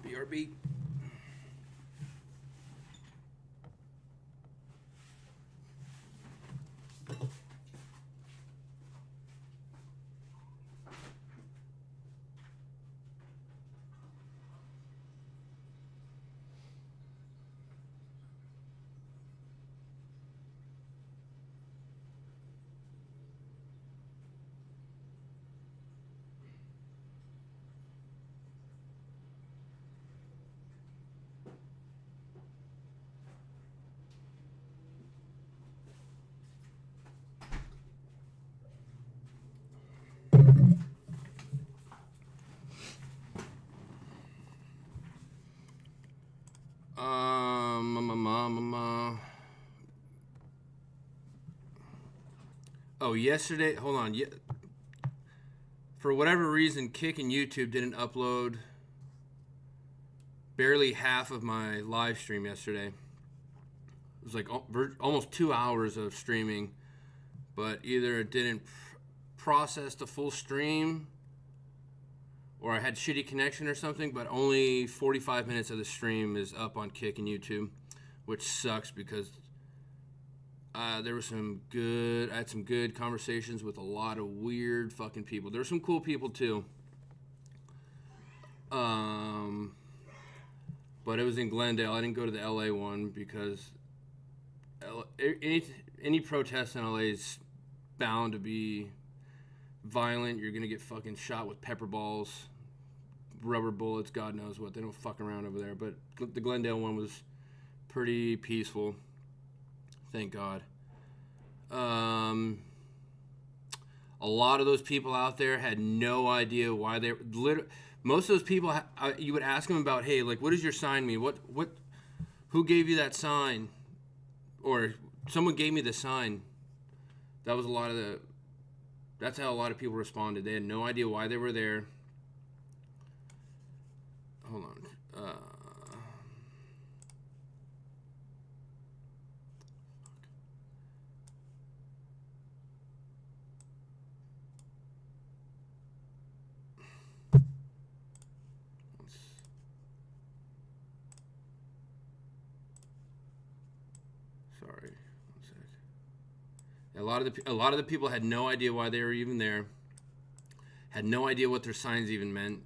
BRB. Oh, yesterday. Hold on. For whatever reason, Kick and YouTube didn't upload barely half of my live stream yesterday. It was like almost 2 hours of streaming, but either it didn't process the full stream, or I had shitty connection or something. But only 45 minutes of the stream is up on Kick and YouTube, which sucks because there was I had some good conversations with a lot of weird fucking people. There were some cool people too. But it was in Glendale. I didn't go to the LA one because any protest in LA is bound to be violent. You're gonna get fucking shot with pepper balls, rubber bullets, God knows what. They don't fuck around over there. But the Glendale one was pretty peaceful. Thank God. A lot of those people out there had no idea why they most of those people, you would ask them about, hey, like, what does your sign mean? Who gave you that sign? Or someone gave me the sign. That was that's how a lot of people responded. They had no idea why they were there. Hold on. Sorry, 1 sec. A lot of the people had no idea why they were even there. Had no idea what their signs even meant.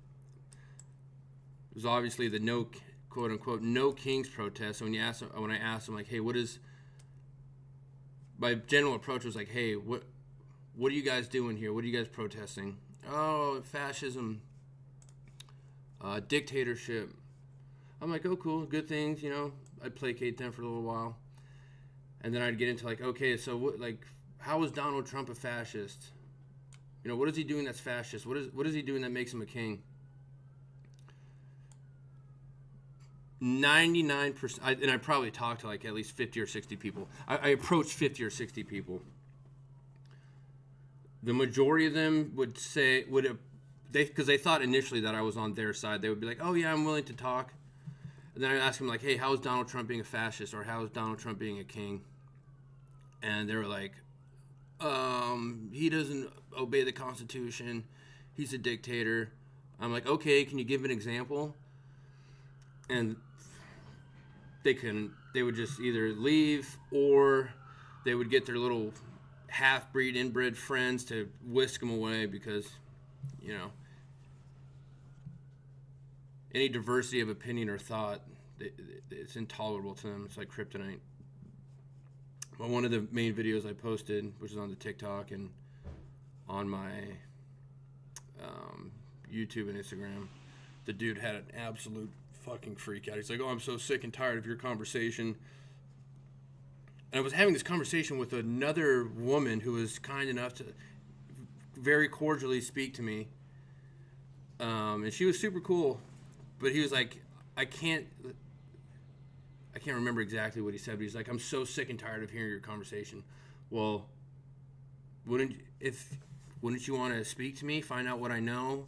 It was obviously the no, quote unquote, no kings protest. So when I asked them, like, hey, what is? My general approach was like, hey, what are you guys doing here? What are you guys protesting? Oh, fascism, dictatorship. I'm like, oh, cool, good things, you know. I'd placate them for a little while. And then I'd get into like, okay, so how is Donald Trump a fascist? You know, what is he doing that's fascist? What is he doing that makes him a king? 99%, and I probably talked to like at least 50 or 60 people. I approached 50 or 60 people. The majority of them because they thought initially that I was on their side. They would be like, oh yeah, I'm willing to talk. And then I asked them like, hey, how is Donald Trump being a fascist, or how is Donald Trump being a king? And they were like, he doesn't obey the Constitution. He's a dictator. I'm like, okay, can you give an example? And they couldn't. They would just either leave, or they would get their little half-breed, inbred friends to whisk them away because, you know, any diversity of opinion or thought, it's intolerable to them. It's like kryptonite. Well, one of the main videos I posted, which is on the TikTok and on my YouTube and Instagram, the dude had an absolute fucking freak out. He's like, oh, I'm so sick and tired of your conversation. And I was having this conversation with another woman who was kind enough to very cordially speak to me. And she was super cool. But he was like, I can't remember exactly what he said, but he's like, I'm so sick and tired of hearing your conversation. Well, wouldn't you want to speak to me, find out what I know,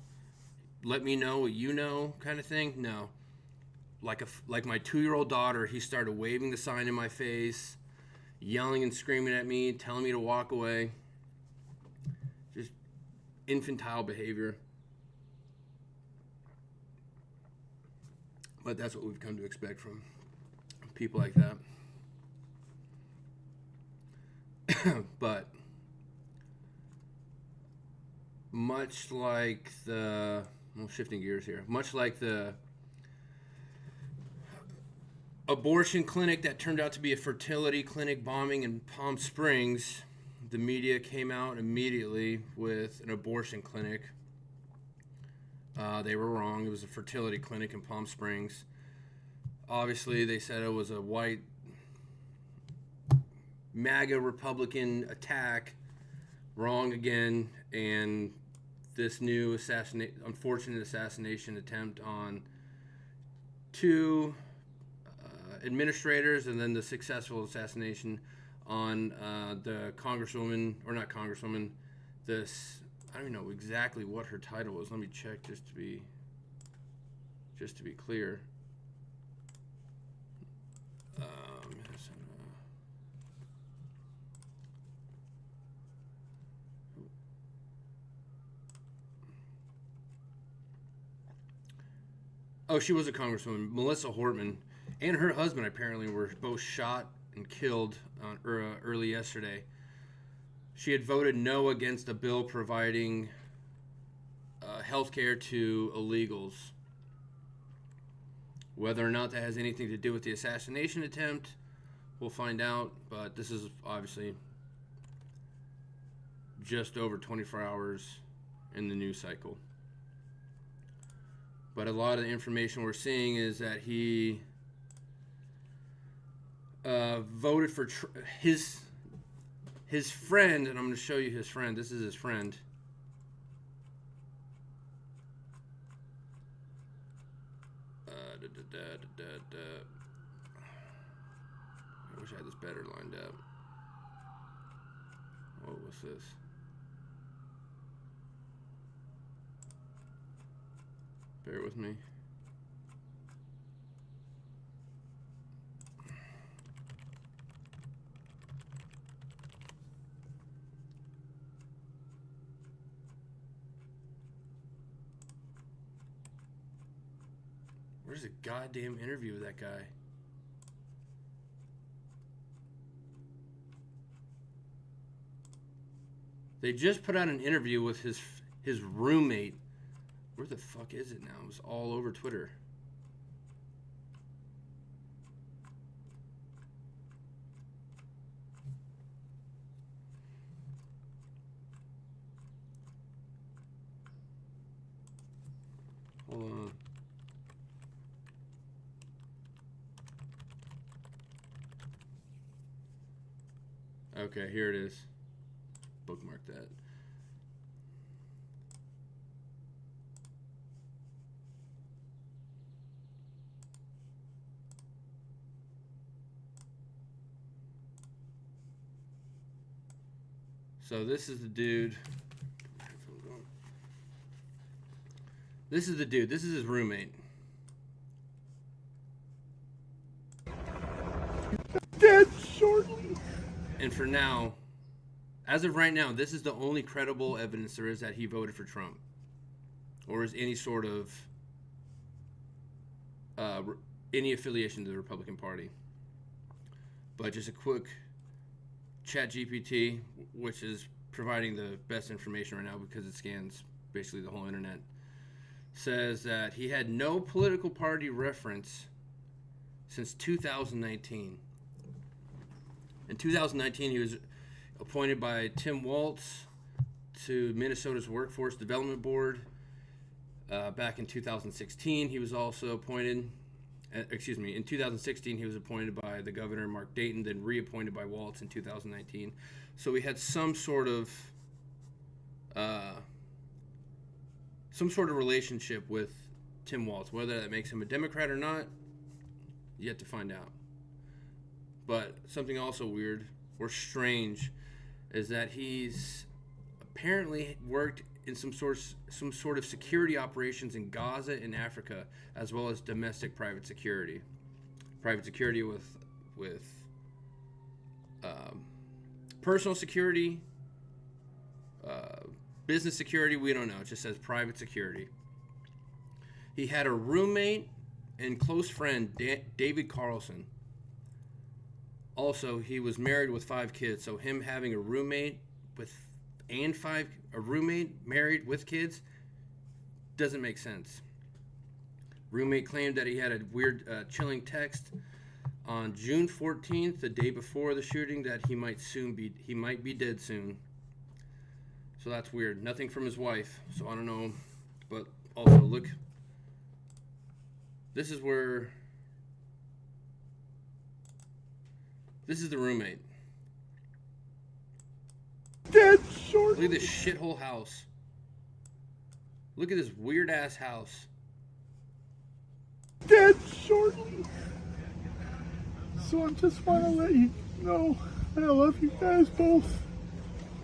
let me know what you know, kind of thing? No. Like my 2-year-old daughter, he started waving the sign in my face, yelling and screaming at me, telling me to walk away. Just infantile behavior. But that's what we've come to expect from people like that. But much like the, well, shifting gears here, much like the abortion clinic that turned out to be a fertility clinic bombing in Palm Springs, the media came out immediately with an abortion clinic. They were wrong. It was a fertility clinic in Palm Springs. Obviously, they said it was a white MAGA Republican attack. Wrong again. And this new unfortunate assassination attempt on two administrators, and then the successful assassination on the congresswoman, or not congresswoman, this, I don't even know exactly what her title was. Let me check just to be clear. Oh, she was a congresswoman, Melissa Hortman, and her husband apparently were both shot and killed early yesterday. She had voted no against a bill providing health care to illegals. Whether or not that has anything to do with the assassination attempt, we'll find out. But this is obviously just over 24 hours in the news cycle. But a lot of the information we're seeing is that he voted for his friend, and I'm going to show you his friend. This is his friend. I wish I had this better lined up. What was this? Bear with me. Where's the goddamn interview with that guy? They just put out an interview with his roommate. Where the fuck is it now? It was all over Twitter. Hold on. Okay, here it is. Bookmark that. So this is the dude. This is the dude. This is his roommate. Dead shortly. And for now, as of right now, this is the only credible evidence there is that he voted for Trump, or is any sort of any affiliation to the Republican Party. But just a quick ChatGPT, which is providing the best information right now because it scans basically the whole internet, says that he had no political party reference since 2019. In 2019, he was appointed by Tim Walz to Minnesota's Workforce Development Board. Back in 2016, he was also appointed. In 2016, he was appointed by the governor, Mark Dayton, then reappointed by Walz in 2019. So we had some sort of relationship with Tim Walz. Whether that makes him a Democrat or not, yet to find out. But something also weird or strange is that he's apparently worked in some sort of security operations in Gaza and Africa, as well as domestic private security. Private security with personal security, business security, we don't know. It just says private security. He had a roommate and close friend David Carlson. Also, he was married with 5 kids, so him having a roommate married with kids doesn't make sense. Roommate claimed that he had a weird, chilling text on June 14th, the day before the shooting, that he might be dead soon. So that's weird. Nothing from his wife, so I don't know. But also, look, this is the roommate. Dead shortly. Look at this shithole house. Look at this weird ass house. Dead shortly. So I just want to let you know I love you guys both,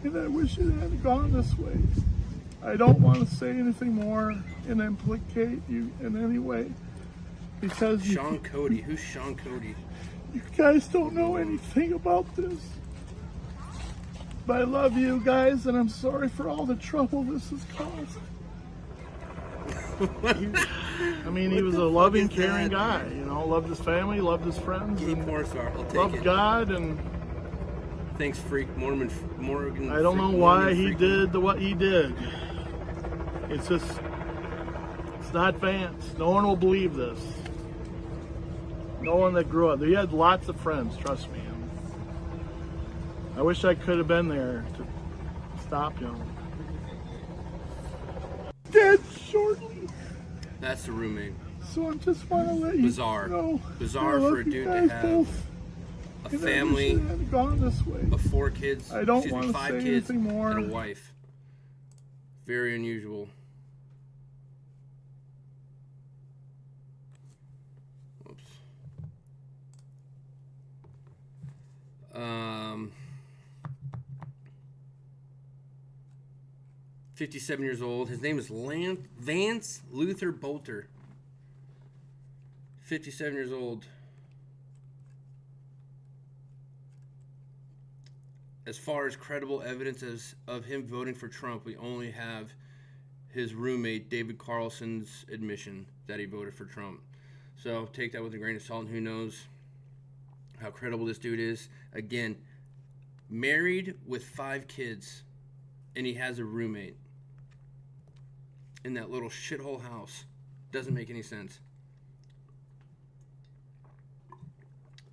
and I wish it hadn't gone this way. I don't want to say anything more and implicate you in any way, because Sean Cody. Who's Sean Cody? you guys don't know anything about this. But I love you guys, and I'm sorry for all the trouble this has caused. I mean, he was a loving, caring guy. You know, loved his family, loved his friends, Game and Morsar. I'll take loved it. God. And Thanks, freak Morgan. I don't know why he did what he did. It's just, it's not Vance. No one will believe this. No one that grew up. He had lots of friends, trust me. I wish I could have been there to stop him. Dead shortly. That's the roommate. So I just want to let you Bizarre. know. Bizarre I love for a you dude guys to have both, a and I wish family it hadn't gone this way. of 4 kids. I don't excuse me, wanna 5 say kids anything more. and a wife. Very unusual. Oops. 57 years old. His name is Vance Luther Bolter. 57 years old. As far as credible evidence of him voting for Trump, we only have his roommate, David Carlson's admission that he voted for Trump. So take that with a grain of salt, and who knows how credible this dude is. Again, married with 5 kids, and he has a roommate in that little shithole house. Doesn't make any sense.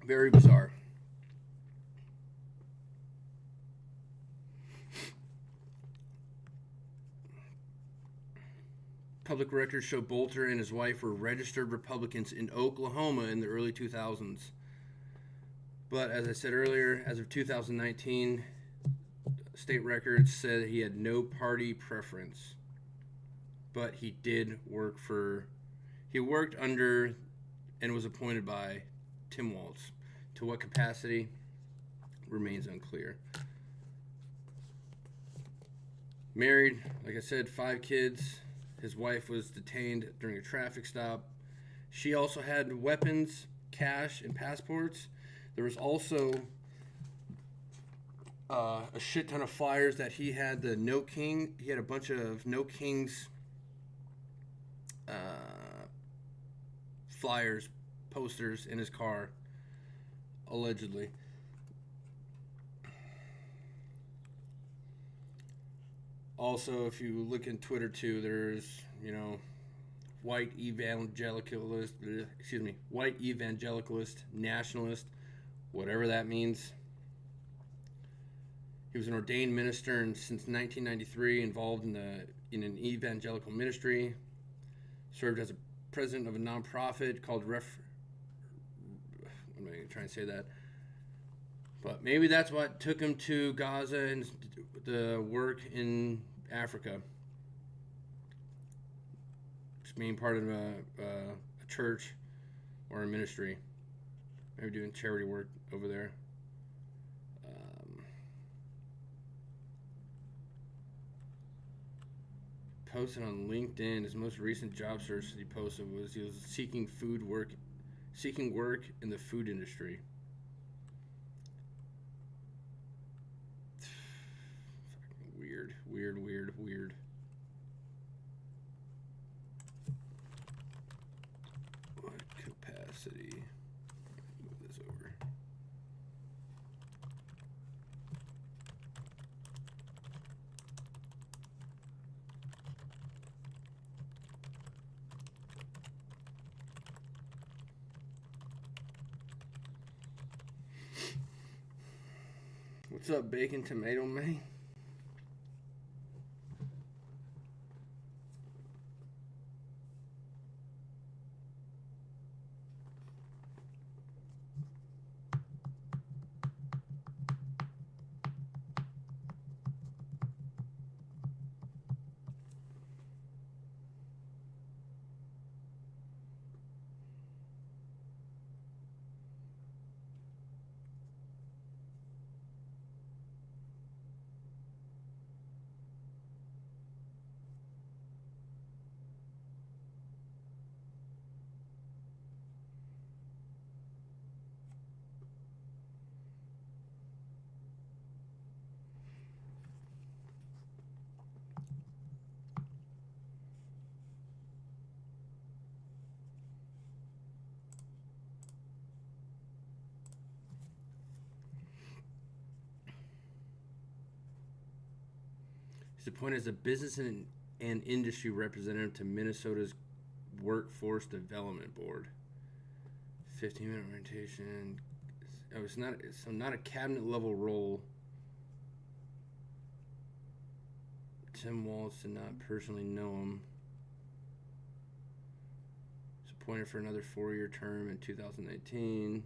Very bizarre. Public records show Bolter and his wife were registered Republicans in Oklahoma in the early 2000s. But as I said earlier, as of 2019, state records said he had no party preference. But he worked under and was appointed by Tim Walz. To what capacity remains unclear. Married, like I said, 5 kids. His wife was detained during a traffic stop. She also had weapons, cash, and passports. There was also a shit ton of flyers that he had. He had a bunch of No Kings flyers, posters in his car, allegedly. Also, if you look in Twitter too, there's, white evangelicalist, nationalist, whatever that means. He was an ordained minister and since 1993 involved in an evangelical ministry. Served as a president of a nonprofit called I'm not going to try and say that. But maybe that's what took him to Gaza and the work in Africa. Just being part of a church or a ministry. Maybe doing charity work over there. Posted on LinkedIn, his most recent job search that he posted was he was seeking work in the food industry. Weird. What? Velocity. Move this over. What's up, Bacon Tomato Man? He's appointed as a business and industry representative to Minnesota's Workforce Development Board. 15-minute orientation. Oh, it's not a cabinet level role. Tim Walz did not personally know him. He's appointed for another 4-year term in 2019.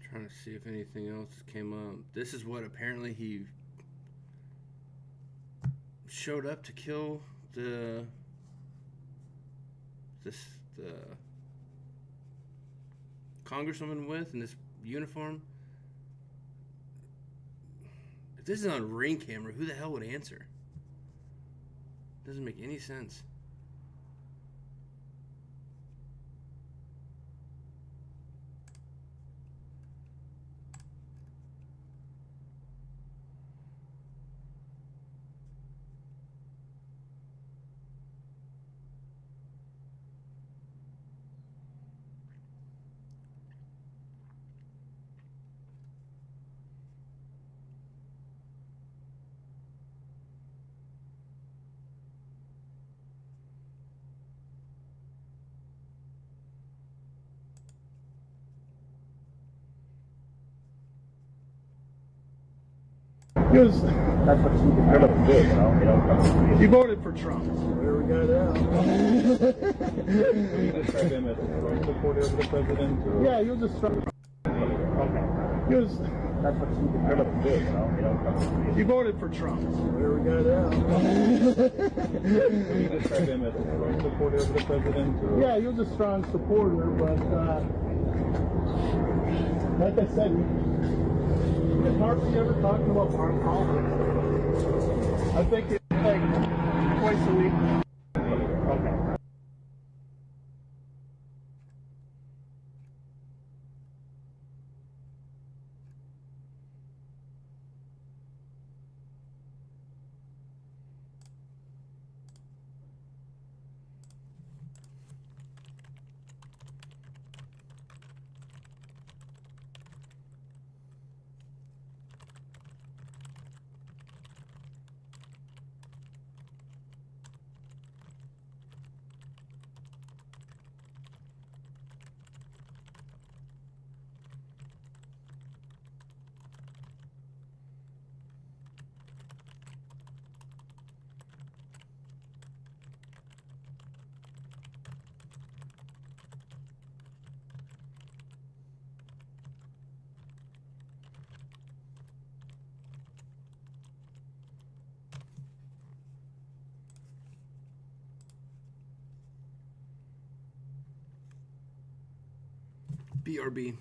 Trying to see if anything else came up. This is what apparently he showed up to kill the congresswoman with in this uniform. If this is on Ring camera, who the hell would answer? Doesn't make any sense. That's what you kind of do, you know. He voted for Trump. There we go now. You describe him as a strong supporter of the president? Or? Yeah, he was a strong. Okay. That's what you kind of do, you know. He voted for Trump. There we go now. You describe him as a strong supporter of the president? Or? Yeah, he was a strong supporter, but like I said, it's hardly ever talking about foreign politics. I think it's like twice a week. Okay. BRB.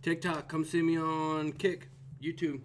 TikTok, come see me on Kick, YouTube.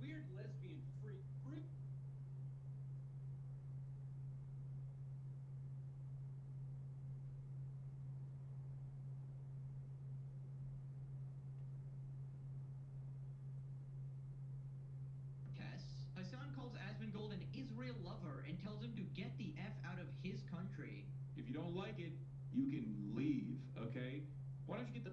Weird lesbian freak. Hassan calls Asmongold an Israel lover and tells him to get the F out of his country. If you don't like it, you can leave, okay? Why don't you get the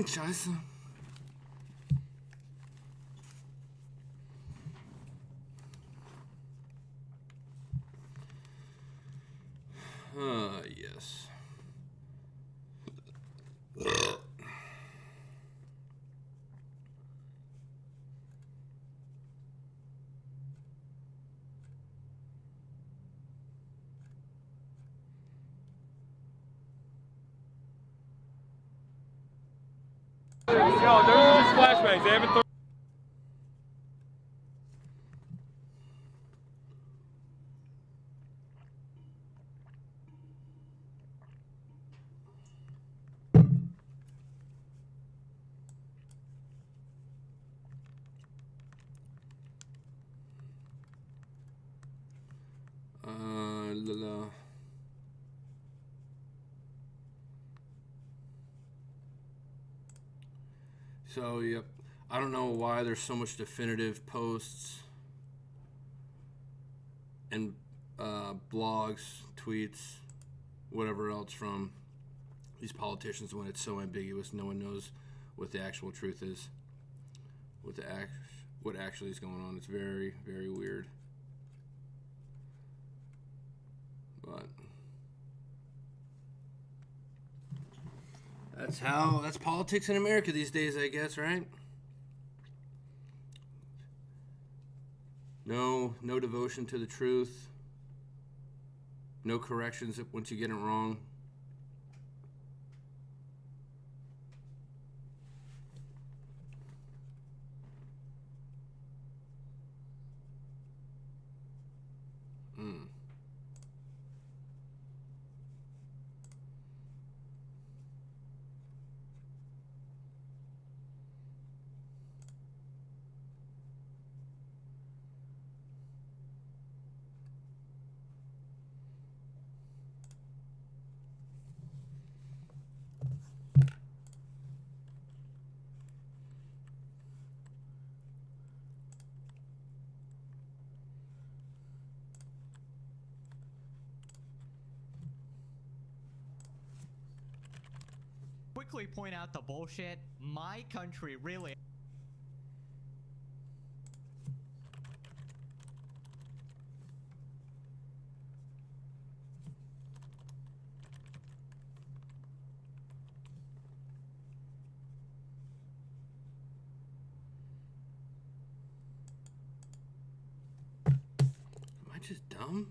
Scheiße. Yes. Yo, they're just flashbangs. They haven't thrown. So, yep. I don't know why there's so much definitive posts and blogs, tweets, whatever else from these politicians when it's so ambiguous. No one knows what the actual truth is, what actually is going on. It's very, very weird. But that's politics in America these days, I guess, right? No devotion to the truth. No corrections once you get it wrong. Quickly point out the bullshit. My country really. Am I just dumb?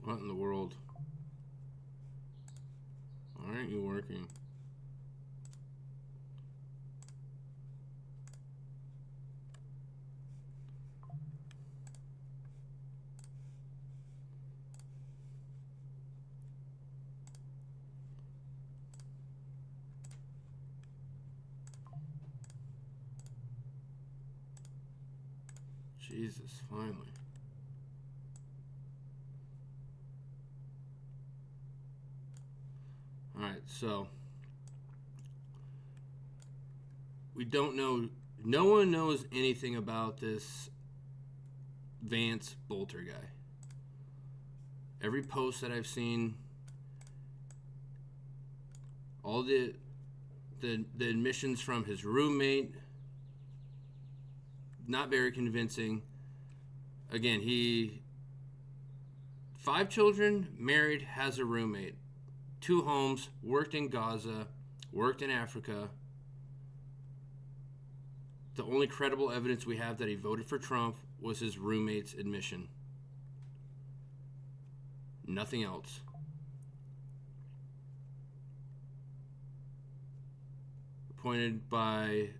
What in the world? Why aren't you working? Jesus, finally. Alright, so we don't know, no one knows anything about this Vance Bolter guy. Every post that I've seen All the admissions from his roommate, not very convincing. Again, 5 children, married, has a roommate, 2 homes, worked in Gaza, worked in Africa. The only credible evidence we have that he voted for Trump was his roommate's admission. Nothing else. Appointed by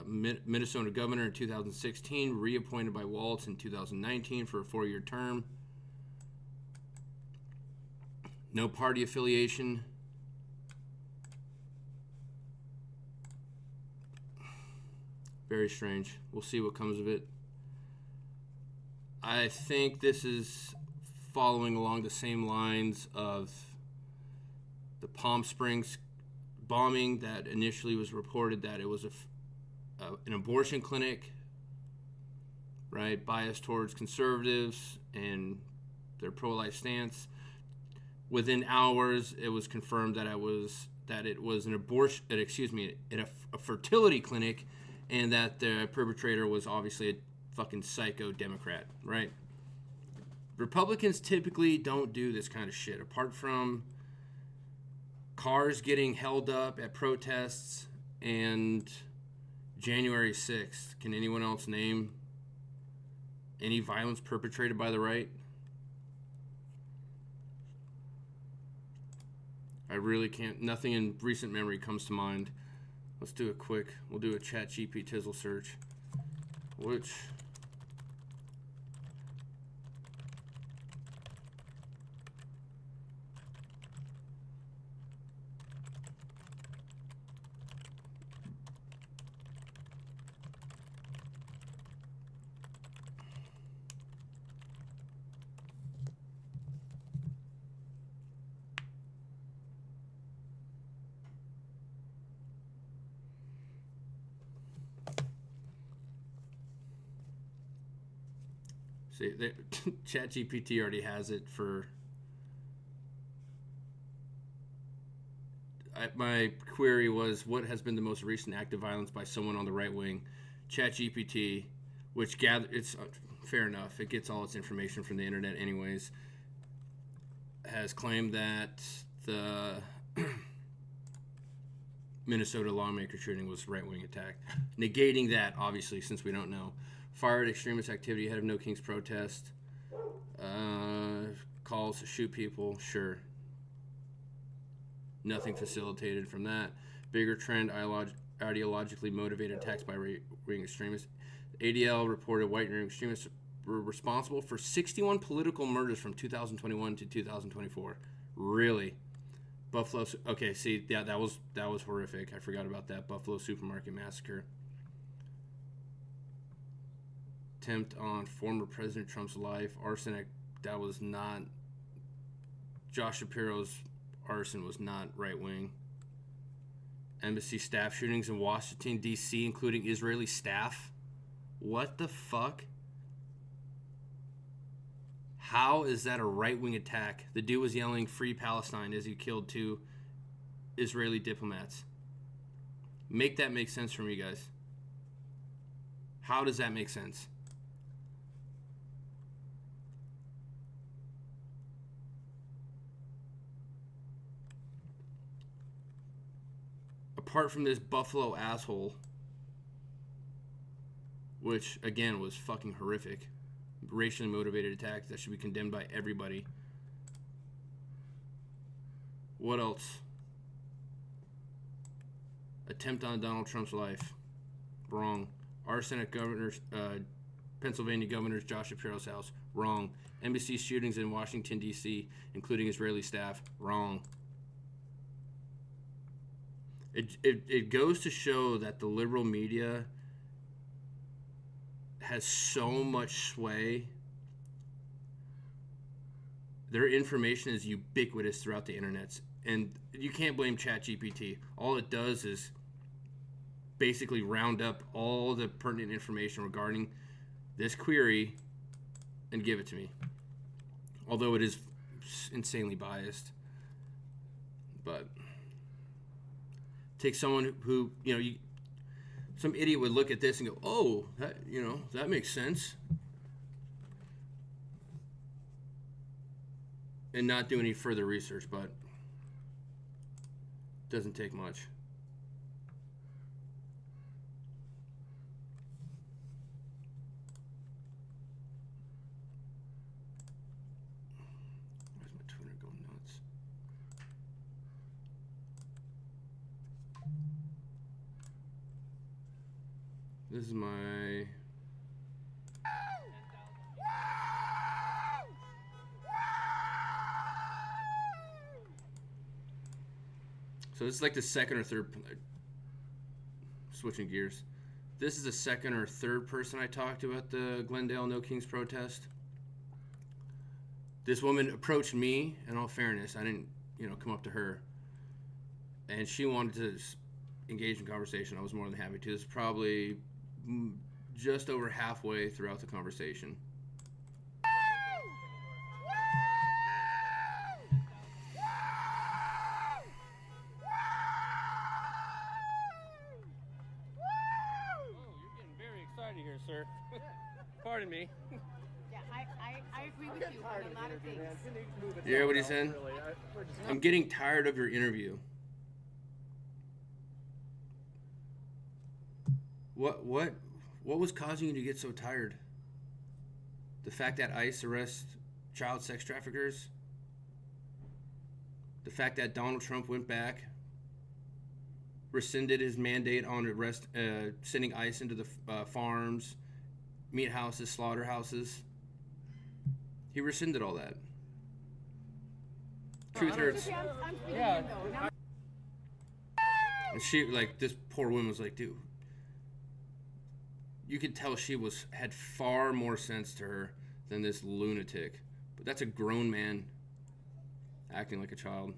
Minnesota governor in 2016, reappointed by Waltz in 2019 for a 4-year term. No party affiliation. Very strange. We'll see what comes of it. I think this is following along the same lines of the Palm Springs bombing that initially was reported that it was an abortion clinic, right? Biased towards conservatives and their pro-life stance. Within hours, it was confirmed that it was an abortion, a fertility clinic, and that the perpetrator was obviously a fucking psycho Democrat, right? Republicans typically don't do this kind of shit, apart from cars getting held up at protests and January 6th. Can anyone else name any violence perpetrated by the right? I really can't. Nothing in recent memory comes to mind. Let's do it quick. We'll do a ChatGPT Tizzle search. Which... See, ChatGPT already has it for... my query was, what has been the most recent act of violence by someone on the right wing? ChatGPT, which it's fair enough, it gets all its information from the internet anyways, has claimed that the Minnesota lawmaker shooting was right-wing attack. Negating that, obviously, since we don't know. Fired extremist activity ahead of No Kings protest. Calls to shoot people, sure. Nothing facilitated from that. Bigger trend, ideologically motivated attacks by right-wing extremists. ADL reported white-wing extremists were responsible for 61 political murders from 2021 to 2024. Really? Buffalo. Okay, see, yeah, that was horrific. I forgot about that. Buffalo supermarket massacre. Attempt on former President Trump's life. Arson. That was not. Josh Shapiro's arson was not right wing. Embassy staff shootings in Washington, D.C., including Israeli staff. What the fuck? How is that a right-wing attack? The dude was yelling "Free Palestine" as he killed 2 Israeli diplomats. Make that make sense for me, guys. How does that make sense? Apart from this Buffalo asshole, which, again, was fucking horrific. Racially motivated attacks that should be condemned by everybody. What else? Attempt on Donald Trump's life. Wrong. Arson at Pennsylvania Governor's Josh Shapiro's house. Wrong. Embassy shootings in Washington, D.C., including Israeli staff. Wrong. It goes to show that the liberal media has so much sway. Their information is ubiquitous throughout the internet, and you can't blame ChatGPT. All it does is basically round up all the pertinent information regarding this query and give it to me. Although it is insanely biased. But Take someone who some idiot would look at this and go, oh, that makes sense. And not do any further research, but doesn't take much. Where's my Twitter going nuts? This is my... So this is like the second or third, switching gears. This is the second or third person I talked to at the Glendale No Kings protest. This woman approached me, in all fairness, I didn't, come up to her. And she wanted to engage in conversation. I was more than happy to. This is probably just over halfway throughout the conversation. Here, sir. Pardon me. Yeah, I agree with you on a lot of things. You hear what he's saying? I'm getting tired of your interview. What was causing you to get so tired? The fact that ICE arrests child sex traffickers? The fact that Donald Trump went back, rescinded his mandate on sending ICE into the farms, meat houses, slaughterhouses. He rescinded all that. Truth hurts. Yeah. And she, this poor woman was like, dude, you could tell she had far more sense to her than this lunatic. But that's a grown man acting like a child.